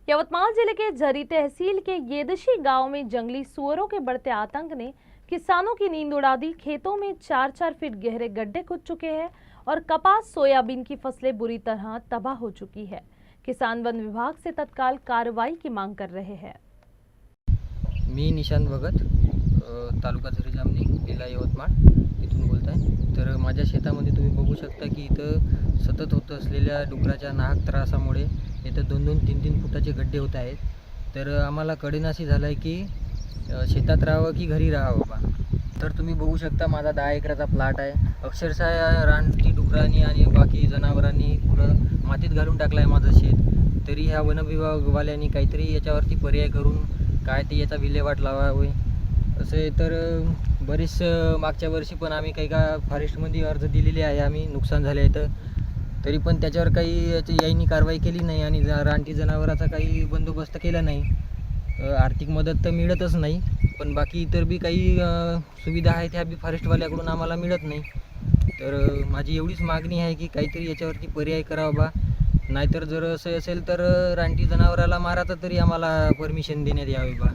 यवतमाल जिले के झरी तहसील के येदशी गांव में जंगली सुअरों के बढ़ते आतंक ने किसानों की नींद उड़ा दी। खेतों में 4-4 फीट गहरे गड्ढे खुद चुके हैं और कपास सोयाबीन की फसलें बुरी तरह तबाह हो चुकी है। किसान वन विभाग से तत्काल कार्रवाई की मांग कर रहे हैं। मी निशांत भगत, तालुका झरी जामणी, जिल्हा यवतमाळ इथून बोलत आहे। तर माझ्या शेतामध्ये तुम्ही बघू शकता की इथं सतत होत असलेल्या डुकराच्या नाहक त्रासामुळे इथं 2-2, 3-3 फुटाचे गड्डे होत आहेत। तर आम्हाला कळेनाशी झालं आहे की शेतात राहावं की घरी राहावं बा। तर तुम्ही बघू शकता माझा 10 एकराचा प्लॉट आहे। अक्षरशः रानटी डुकरांनी आणि बाकी जनावरांनी पुरं मातीत घालून टाकलं आहे माझं शेत। तरी ह्या वनविभागवाल्यांनी काहीतरी याच्यावरती पर्याय करून काय ते याचा विल्हेवाट लावावे असे। तर बरेच मागच्या वर्षी पण आम्ही काही का फॉरेस्टमध्ये अर्ज दिलेले आहे, आम्ही नुकसान झाले आहे, तरी पण त्याच्यावर काही यांनी कारवाई केली नाही आणि रानटी जनावराचा काही बंदोबस्त केला नाही। आर्थिक मदत तर मिळतच नाही, पण बाकी इतर बी काही सुविधा आहेत ह्या बी फॉरेस्टवाल्याकडून आम्हाला मिळत नाही। तर माझी एवढीच मागणी आहे की काहीतरी याच्यावरती पर्याय करावा बा। नाहीतर जर असं असेल तर रानटी जनावराला मारायचं तरी आम्हाला परमिशन देण्यात यावी बा।